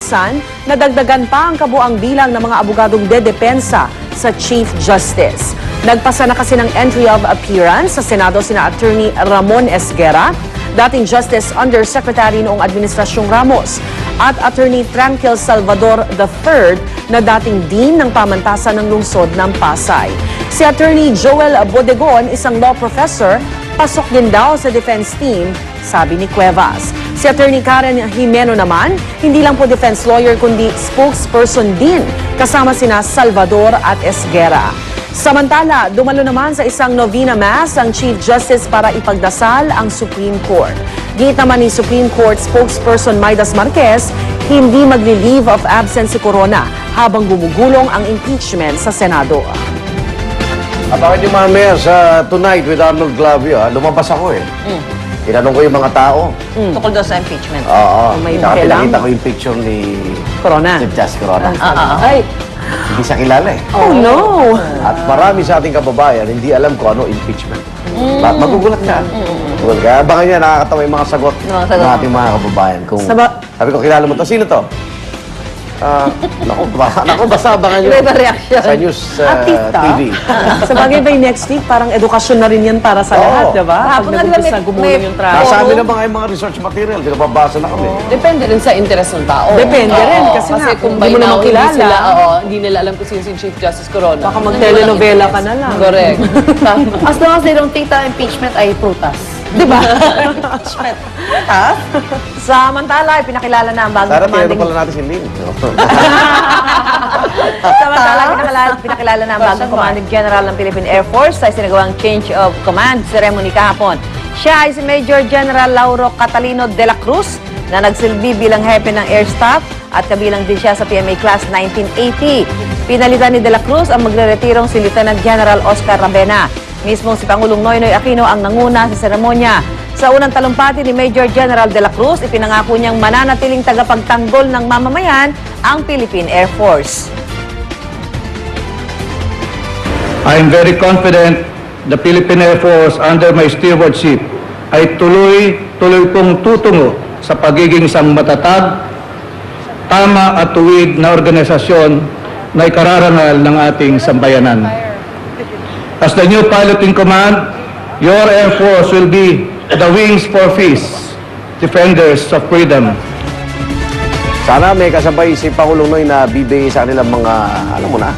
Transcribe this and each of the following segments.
Nadagdagan pa ang kabuang bilang ng mga abogadong dedepensa sa Chief Justice. Nagpasa na kasi ng entry of appearance sa Senado sina Attorney Ramon Esguera, dating Justice Undersecretary noong Administrasyong Ramos, at Attorney Tranquil Salvador III na dating Dean ng Pamantasan ng Lungsod ng Pasay. Si Attorney Joel Bodegon, isang law professor, pasok din daw sa defense team, sabi ni Cuevas. Si Attorney Karen Jimeno naman, hindi lang po defense lawyer kundi spokesperson din, kasama sina Salvador at Esguera. Samantala, dumalo naman sa isang novena mass ang Chief Justice para ipagdasal ang Supreme Court. Git naman ni Supreme Court spokesperson Maidas Marquez, hindi magli-leave of absence si Corona habang gumugulong ang impeachment sa Senado. Bakit yung mamaya sa Tonight with Arnold Glavio, lumabas ako eh. Tinanong ko yung mga tao. Tukol daw sa impeachment. Oo. May Saka kailangan. pinakita ko yung picture ni Corona. Chief Justice Corona. Ay, Hindi siya kilala eh. oh no! At marami sa ating kababayan, hindi alam kung ano impeachment. Magugulat ka. Magugulat ka. Abangan niya, nakakatawa yung mga sagot ng ating mga kababayan. Kung, sabi ko, kilala mo to. Sino to? Naku, basta abangan niyo Iba-iba reaction. sa News Artista. TV. Sa bagay ba next week, parang edukasyon na rin yan para sa Oo. lahat, diba? Kahapon Pag nga, nag-umpisa may- gumulong may- yung trabaho. Nasabi na mga yung mga research material, pinapabasa na kami. Depende rin sa interes ng tao. Depende rin, kasi nga, kung hindi mo by now, naman kilala. Hindi, sila, hindi nila alam kung sino si Chief Justice Corona. Baka mag-telenovela ka na lang. Correct. As long as they don't think the impeachment ay prutas. Diba? Samantala, pinakilala na ang bagong Sana tinanong commanding... pala natin si Lynn. Samantala, pinakilala na ang bagong commanding general ng Philippine Air Force sa isinagawang change of command ceremony kahapon. Siya ay si Major General Lauro Catalino de la Cruz na nagsilbi bilang hepe ng air staff at kabilang din siya sa PMA Class 1980. Pinalitan ni de la Cruz ang magreretirong si Lieutenant General Oscar Rabena. Mismong si Pangulong Noynoy Aquino ang nanguna sa seremonya. Sa unang talumpati ni Major General de la Cruz, ipinangako niyang mananatiling tagapagtanggol ng mamamayan ang Philippine Air Force. I am very confident the Philippine Air Force under my stewardship ay tuloy pong tutungo sa pagiging isang matatag, tama at tuwid na organisasyon na ikararangal ng ating sambayanan. As the new pilot in command, your Air Force will be the wings for peace, defenders of freedom. Sana may kasabay si Pangulong Noy na bibigay sa kanilang mga, alam mo na,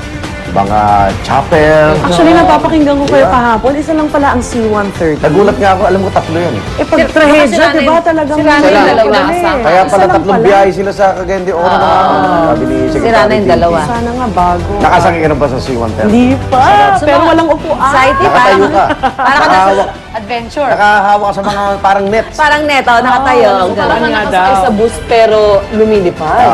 mga chapel. Actually, napapakinggan ko kayo kahapon. Isa lang pala ang C-130. Nagulat nga ako, alam ko tatlo yan. Eh, pag trahedya, diba talagang sila na yung mahirap dalawa. yun eh. Kaya Isa pala lang tatlong pala. biyahe sila sa Cagayan de Oro na sabi ni Secretary Sira na yung Pinky. dalawa. Sana nga bago. Nakasakay ka na ba sa C-130? Hindi pa. Pero walang upuan. Excited, Nakatayo ka. parang ka nasa Nakahawak. adventure. Nakahawak sa mga parang nets. Parang neto, nakatayo. Parang nga nakasakay daw. sa bus pero lumilipad.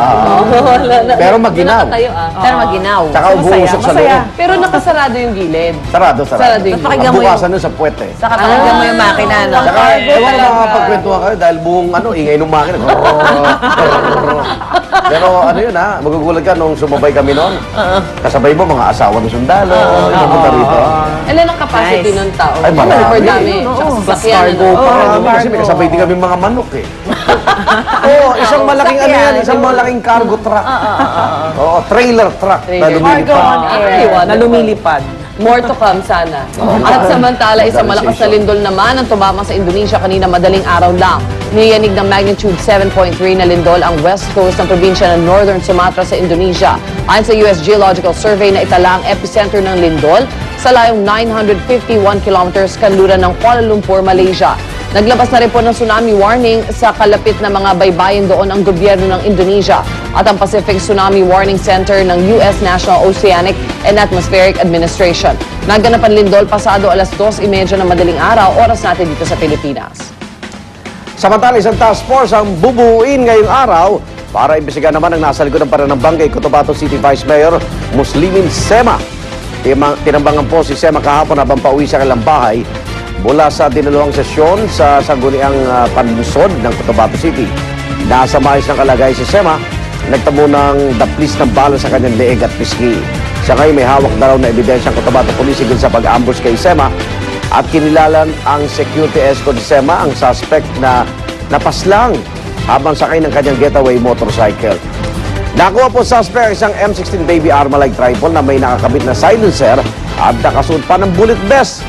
Pero maginaw. Nakatayo, Pero maginaw. Tsaka umuusok sa masaya. loob. Pero nakasarado yung gilid. Sarado. Sarado yung Pakinggan mo Bukasan nun sa puwet eh. Saka pakinggan mo yung makina, no? Tsaka, ewan ko makakapagkwentuhan kayo dahil buong ingay ng makina. Pero ano yun ha, magugulat ka nung sumabay kami noon. Kasabay mo mga asawa ng sundalo, yung pumunta rito. Ilan ang capacity Nice. ng tao? Ay, marami. Super dami. Oo. Tsaka Sa sasakyan. cargo ano? pa. Marami kasi may kasabay din kami mga manok eh. Oo, isang malaking ano yan, isang malaking cargo truck. Oo, trailer truck na Trailer. lumilipad. Na lumilipad. More to come sana. At samantala, isang malakas na lindol naman ang tumama sa Indonesia kanina madaling araw lang. Niyanig ng magnitude 7.3 na lindol ang west coast ng probinsya ng Northern Sumatra sa Indonesia. Ayon sa US Geological Survey na itala ang epicenter ng lindol sa layong 951 kilometers kanluran ng Kuala Lumpur, Malaysia. Naglabas na rin po ng tsunami warning sa kalapit na mga baybayin doon ang gobyerno ng Indonesia at ang Pacific Tsunami Warning Center ng US National Oceanic and Atmospheric Administration. Naganap ang lindol pasado alas 2:30 ng madaling araw, oras natin dito sa Pilipinas. Samantala, isang task force ang bubuuin ngayong araw para imbestigahan naman ang nasa likod ng pananambang kay Cotabato City Vice Mayor Muslimin Sema. Tinambangan po si Sema kahapon habang pauwi sa kanilang bahay mula sa dinalawang sesyon sa sangguniang panlungsod ng Cotabato City. Nasa maayos ng kalagay si Sema, nagtamo ng daplis ng bala sa kanyang leeg at pisngi. Siya ngayon may hawak na raw na ebidensyang Cotabato Police higil sa pag-ambush kay Sema at kinilalan ang security escort ni Sema, ang suspect na napaslang habang sakay ng kanyang getaway motorcycle. Nakuha po sa suspect isang M16 Baby Armalite rifle na may nakakabit na silencer at nakasuot pa ng bullet vest.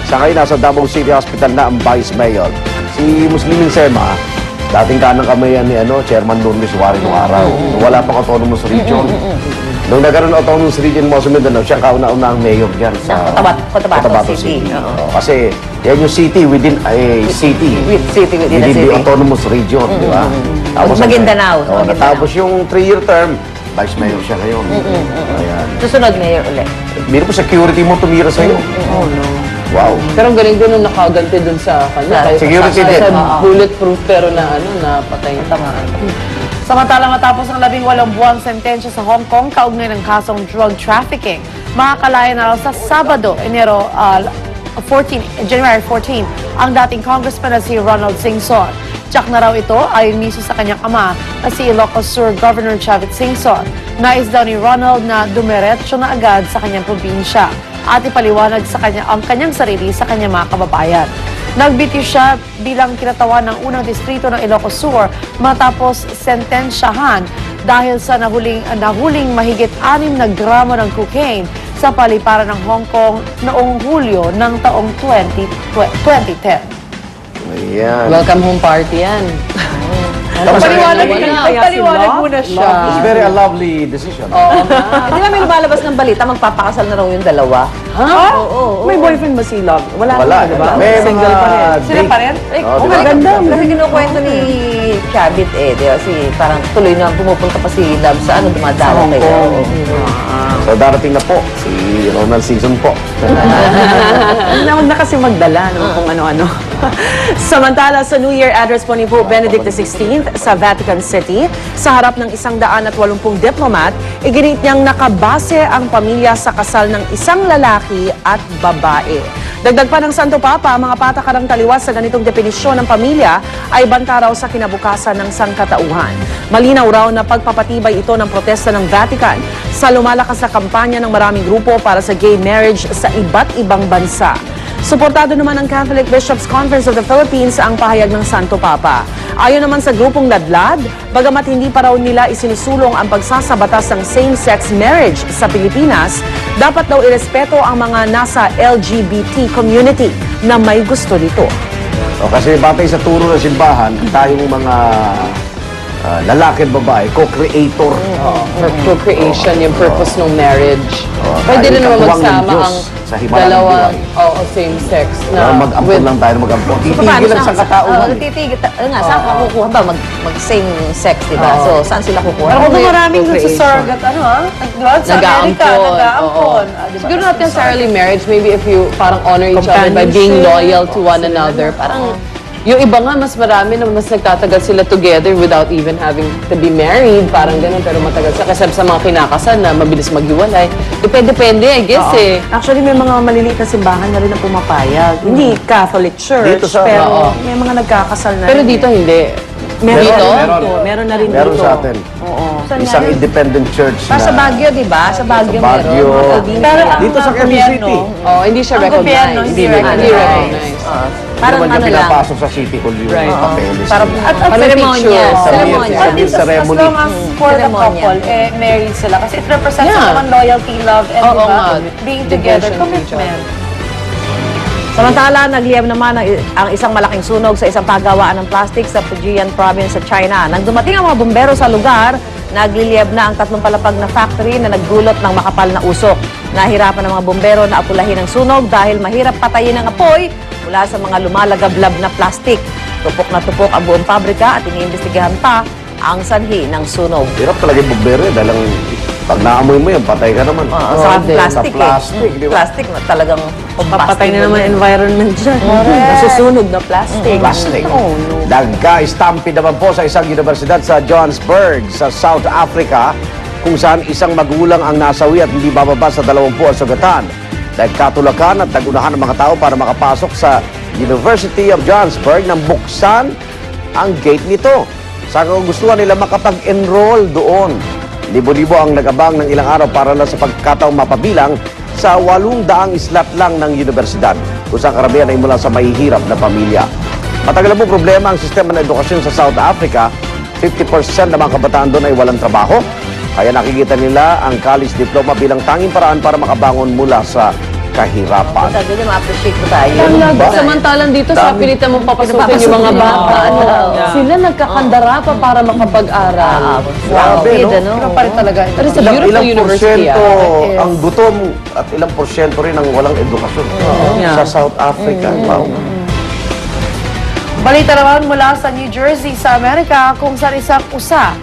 Sa ngayon, nasa Davao City Hospital na ang Vice Mayor. Si Muslimin Sema, dating kanang kamayan ni Chairman Lourdes Suarez noong araw. Wala pang autonomous region. Nung nagkaroon ng autonomous region mo sa Mindanao, siya kauna-una ang mayor dyan sa Cotabato City. Oo, kasi yan yung city within a city. City within a Within the city. autonomous region, di ba? Maguindanao. Oo, natapos yung 3-year term, vice mayor siya ngayon. Ayan. Susunod mayor ulit. Biro po security mo tumira sa'yo. Oh, no. Wow. Pero ang galing din nung nakaganti dun sa kanya. Kahit Security sa din. bulletproof pero na napatay na tamaan. Samantala matapos ang 18 buwang sentensya sa Hong Kong kaugnay ng kasong drug trafficking, makakalaya na raw sa Sabado, January 14, ang dating congressman na si Ronald Singson. Tsak na raw ito ayon mismo sa kanyang ama na si Ilocos Sur Governor Chavit Singson. Nais daw ni Ronald na dumiretso na agad sa kanyang probinsya at ipaliwanag sa kanya ang kanyang sarili sa kanyang mga kababayan. Nagbitiw siya bilang kinatawan ng unang distrito ng Ilocos Sur matapos sentensyahan dahil sa nahuling mahigit 6 na gramo ng cocaine sa paliparan ng Hong Kong noong Hulyo ng taong 2010. Ayan. Welcome home party yan. Paliwanag muna siya. It's very a lovely decision. Di ba may lumalabas ng balita, magpapakasal na raw yung dalawa? Oo. May boyfriend ba si Love? Wala Wala, na, di ba? May Single pa rin. Sila pa rin? Oh, diba? Maganda. Kasi kinukwento ni Chavit di ba? Parang tuloy na pumupunta pa si Love sa dumadalaw kayo. So darating na po si Ronald Season po. Huwag na kasi magdala kung ano-ano. Samantala, sa New Year address po ni Pope Benedict XVI sa Vatican City, sa harap ng 180 diplomat, iginit niyang nakabase ang pamilya sa kasal ng isang lalaki at babae. Dagdag pa ng Santo Papa, mga patakarang taliwas sa ganitong definisyon ng pamilya ay banta raw sa kinabukasan ng sangkatauhan. Malinaw raw na pagpapatibay ito ng protesta ng Vatican sa lumalakas na kampanya ng maraming grupo para sa gay marriage sa iba't ibang bansa. Suportado naman ng Catholic Bishops' Conference of the Philippines ang pahayag ng Santo Papa. Ayon naman sa grupong Ladlad, bagamat hindi pa raw nila isinusulong ang pagsasabatas ng same-sex marriage sa Pilipinas, dapat daw irespeto ang mga nasa LGBT community na may gusto nito. O, kasi batay sa turo ng simbahan, tayong mga lalaki at babae, co-creator. For procreation, yung purpose ng marriage. Pwede tayo rin naman katuwang ng magsama Diyos ang sa himalang dalawang buhay. same-sex na Mag-ampon lang tayo, mag-ampon. Titigil lang sa katauhan. Titigil. Saan ka kukuha ba? Mag-same sex, di ba? So, saan sila kukuha? Pero kung With maraming procreation. nagsasurrogate, di ba? Sa Amerika, nag-aampon. Diba? Siguro not necessarily marriage, maybe if you parang honor each other by being loyal to one another. Parang yung iba nga, mas marami na mas nagtatagal sila together without even having to be married. Parang ganun, pero matagal sila. Kasi sa mga kinakasal na mabilis maghiwalay. Depende, I guess eh. Actually, may mga maliliit na simbahan na rin na pumapayag. Hindi Catholic Church, Dito sa- pero may mga nagkakasal na Pero rin. dito hindi. Meron Dito? na rin dito. Meron na rin Meron dito. sa atin. Oo. Isang independent church na... Sa Baguio, di ba? Sa Baguio Sa Baguio. meron. Pero ang Dito sa Quezon gobyerno, City. Oh, hindi siya Ang gobyerno, recognized. hindi Hindi recognized. recognized. Parang Hindi naman ano niya lang. pinapasok sa city hall yung papeles. Parang At Parang seremonya. picture. Seremonya. Sa At least as ceremony. long as for the Seremonya. couple, married sila. Kasi it represents Yeah. naman loyalty, love, and Oo diba, nga. being Devotion together, to each commitment. Samantala, nagliyab naman ang isang malaking sunog sa isang pagawaan ng plastic sa Fujian province sa China. Nang dumating ang mga bumbero sa lugar, nagliliyab na ang 3 palapag na factory na nagdulot ng makapal na usok. Nahirapan ng mga bumbero na apulahin ang sunog dahil mahirap patayin ang apoy mula sa mga lumalagablab na plastic. Tupok na tupok ang buong pabrika at iniimbestigahan pa ang sanhi ng sunog. Hirap talaga yung bumbero eh. Dahil pag naamoy mo yun, patay ka naman. Sa din. plastic, Sa plastic, di ba? Plastic na talagang Papatay na naman ang environment dyan. Nasusunog na plastic. Plastic. Oh, no. Nagka-stampede naman po sa isang universidad sa Johannesburg, sa South Africa, kung saan isang magulang ang nasawi at hindi bababa sa 20 ang sugatan. Nagkatulakan at nagunahan ng mga tao para makapasok sa University of Johannesburg nang buksan ang gate nito. Sa kagustuhan nila makapag-enroll doon. Libo-libo ang nagabang ng ilang araw para lang sa pagkataong mapabilang sa 800 slot lang ng universidad, kung saan karamihan ay mula sa mahihirap na pamilya. Matagal na po problema ang sistema ng edukasyon sa South Africa. 50% ng mga kabataan doon ay walang trabaho Kaya nakikita nila ang college diploma bilang tanging paraan para makabangon mula sa kahirapan. Sabi niya, ma-appreciate ko tayo. Talaga. Samantalang dito sa Dami. pilitan mong papasukin yung mga bata. Ano, sila nagkakandara pa para makapag-aral. Grabe, no? Pero pa rin talaga ito. But it's a beautiful Ilang university. porsyento Yes. ang gutom at ilang porsyento rin ang walang edukasyon sa South Africa. Wow. Balita naman mula sa New Jersey sa Amerika kung saan isang usa